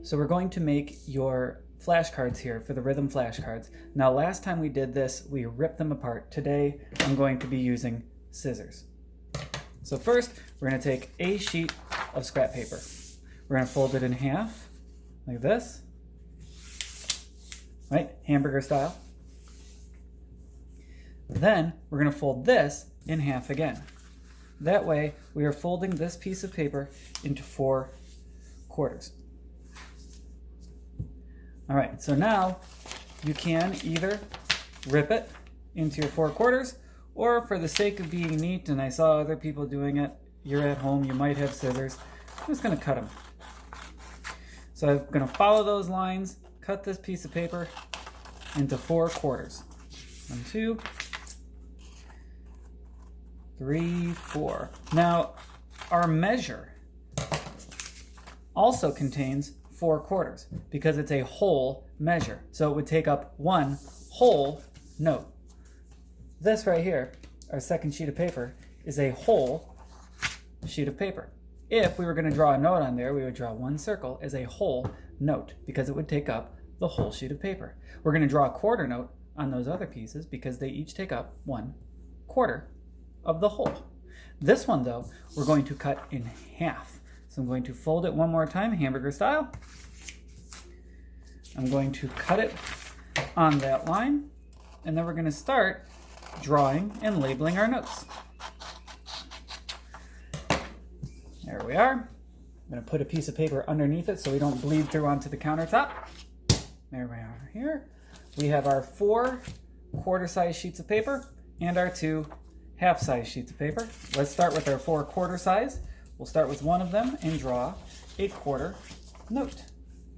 So we're going to make your flashcards here for the rhythm flashcards. Now last time we did this, we ripped them apart. Today I'm going to be using scissors. So first we're going to take a sheet of scrap paper. We're going to fold it in half like this, right? Hamburger style. Then we're going to fold this in half again. That way we are folding this piece of paper into 4 quarters. All right, so now you can either rip it into your 4 quarters, or for the sake of being neat, and I saw other people doing it, you're at home, you might have scissors, I'm just gonna cut them. So I'm gonna follow those lines, cut this piece of paper into 4 quarters. 1, 2, 3, 4. Now, our measure also contains 4 quarters because it's a whole measure. So it would take up 1 whole note. This right here, our second sheet of paper, is a whole sheet of paper. If we were going to draw a note on there, we would draw 1 circle as a whole note because it would take up the whole sheet of paper. We're going to draw a quarter note on those other pieces because they each take up 1 quarter of the whole. This one, though, we're going to cut in half. So I'm going to fold it one more time, hamburger style. I'm going to cut it on that line, and then we're going to start drawing and labeling our notes. There we are. I'm going to put a piece of paper underneath it so we don't bleed through onto the countertop. There we are here. We have our 4 quarter-size sheets of paper and our 2 half-size sheets of paper. Let's start with our 4 quarter-size. We'll start with one of them and draw a quarter note.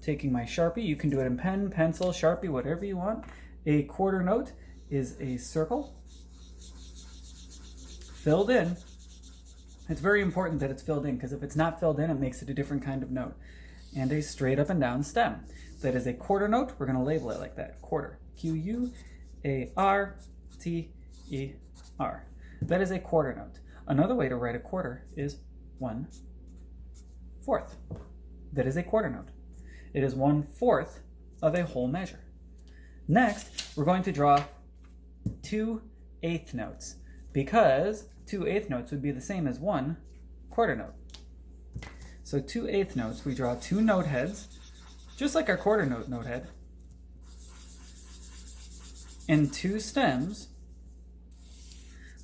Taking my Sharpie, you can do it in pen, pencil, Sharpie, whatever you want. A quarter note is a circle filled in. It's very important that it's filled in because if it's not filled in, it makes it a different kind of note. And a straight up and down stem. That is a quarter note. We're going to label it like that. Quarter. Q-U-A-R-T-E-R. That is a quarter note. Another way to write a quarter is 1/4. That is a quarter note. It is 1/4 of a whole measure. Next, we're going to draw 2/8 notes because 2/8 notes would be the same as 1 quarter note. So 2/8 notes, we draw 2 note heads, just like our quarter note head, and 2 stems.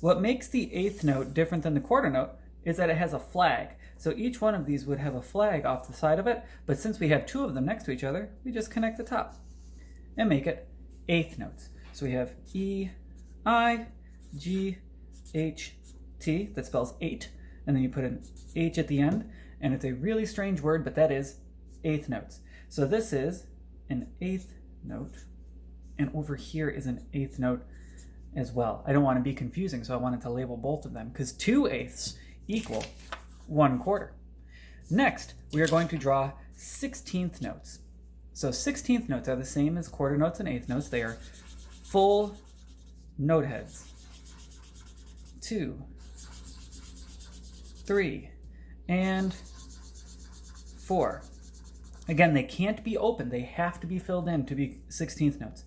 What makes the 8th note different than the quarter note is that it has a flag. So each one of these would have a flag off the side of it, but since we have 2 of them next to each other, we just connect the top and make it 8th notes. So we have E-I-G-H-T, that spells 8, and then you put an H at the end, and it's a really strange word, but that is 8th notes. So this is an 8th note, and over here is an 8th note as well. I don't want to be confusing, so I wanted to label both of them, because 2/8 equal 1/4. Next, we are going to draw 16th notes. So 16th notes are the same as quarter notes and 8th notes. They are full note heads. 2, 3, and 4. Again, they can't be open. They have to be filled in to be 16th notes.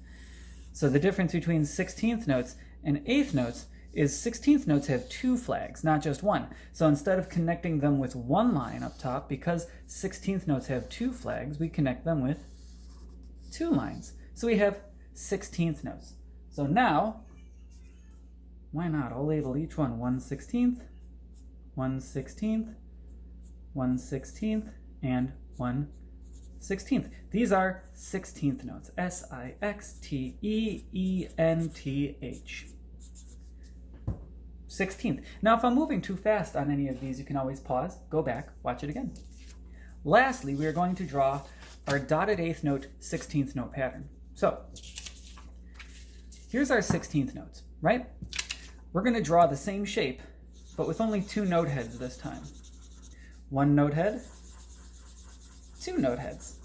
So the difference between 16th notes and 8th notes is 16th notes have 2 flags, not just 1. So instead of connecting them with 1 line up top, because 16th notes have 2 flags, we connect them with 2 lines. So we have 16th notes. So now, why not? I'll label each one 1/16th, 1/16th, 1/16th, and 1/16th. These are 16th notes. S-I-X-T-E-E-N-T-H. 16th. Now, if I'm moving too fast on any of these, you can always pause, go back, watch it again. Lastly, we are going to draw our dotted 8th note, 16th note pattern. So, here's our 16th notes, right? We're going to draw the same shape, but with only 2 note heads this time. 1 note head, 2 note heads.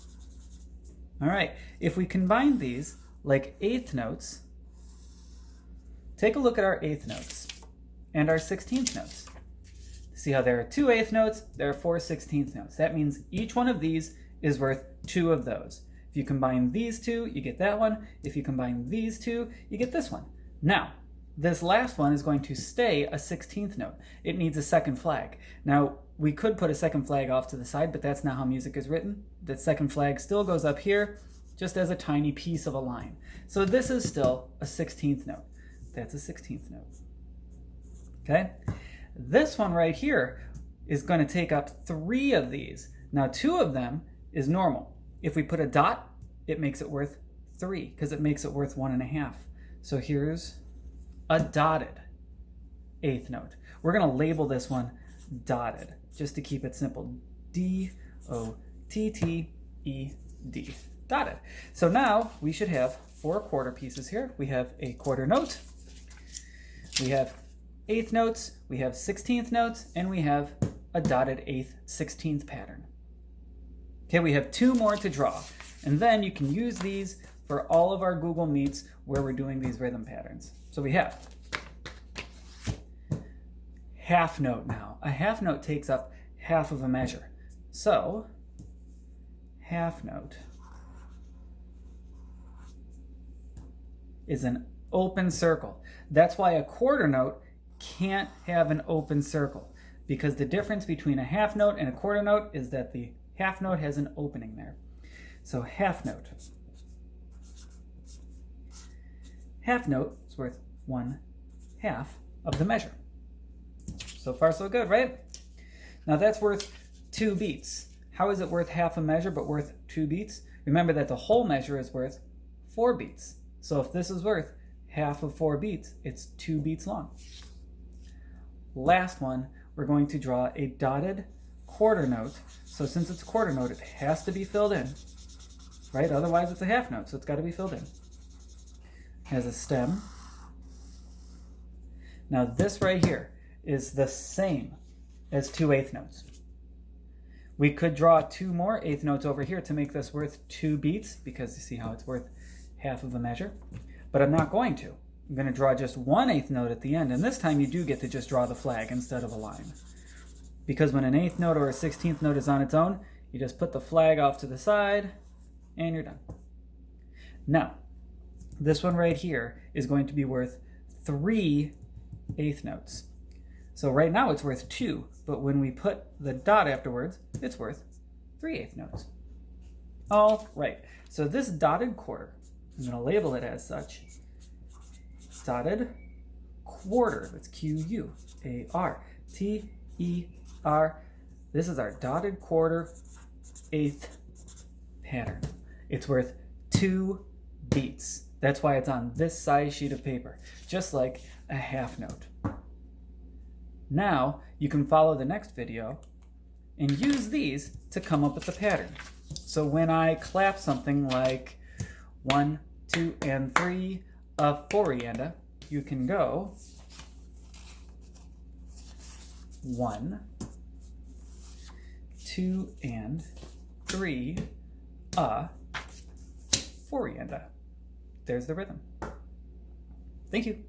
All right, if we combine these like 8th notes, take a look at our 8th notes and our 16th notes. See how there are 2 8th notes, there are 4 16th notes. That means each one of these is worth two of those. If you combine these two, you get that one. If you combine these two, you get this one. Now, this last one is going to stay a 16th note. It needs a second flag. Now, we could put a second flag off to the side, but that's not how music is written. The second flag still goes up here, just as a tiny piece of a line. So this is still a 16th note. That's a 16th note. Okay? This one right here is going to take up 3 of these. Now, 2 of them is normal. If we put a dot, it makes it worth 3, because it makes it worth 1.5. So here's a dotted 8th note. We're going to label this one dotted, just to keep it simple. D-O-T-T-E-D. Dotted. So now we should have 4 quarter pieces here. We have a quarter note, we have 8th notes, we have 16th notes, and we have a dotted 8th 16th pattern. Okay, we have 2 more to draw, and then you can use these for all of our Google Meets where we're doing these rhythm patterns. So we have half note now. A half note takes up half of a measure. So half note is an open circle. That's why a quarter note can't have an open circle, because the difference between a half note and a quarter note is that the half note has an opening there. So half note. Half note is worth 1/2 of the measure. So far so good, right? Now that's worth 2 beats. How is it worth half a measure but worth 2 beats? Remember that the whole measure is worth 4 beats. So if this is worth half of 4 beats, it's 2 beats long. Last one, we're going to draw a dotted quarter note. So since it's a quarter note, it has to be filled in, right? Otherwise it's a half note, so it's got to be filled in. Has a stem. Now this right here is the same as 2 8th notes. We could draw 2 more 8th notes over here to make this worth 2 beats, because you see how it's worth half of a measure, but I'm not going to. I'm going to draw just 1 8th note at the end, and this time you do get to just draw the flag instead of a line. Because when an 8th note or a 16th note is on its own, you just put the flag off to the side, and you're done. Now, this one right here is going to be worth 3 8th notes. So right now it's worth 2, but when we put the dot afterwards, it's worth 3 8th notes. All right, so this dotted quarter, I'm going to label it as such. Dotted quarter, that's Q-U-A-R-T-E-R. This is our dotted quarter 8th pattern. It's worth 2 beats. That's why it's on this size sheet of paper, just like a half note. Now you can follow the next video and use these to come up with the pattern. So when I clap something like 1, 2, and 3, a four-rienda, you can go 1, 2, and 3, a four-rienda. There's the rhythm. Thank you.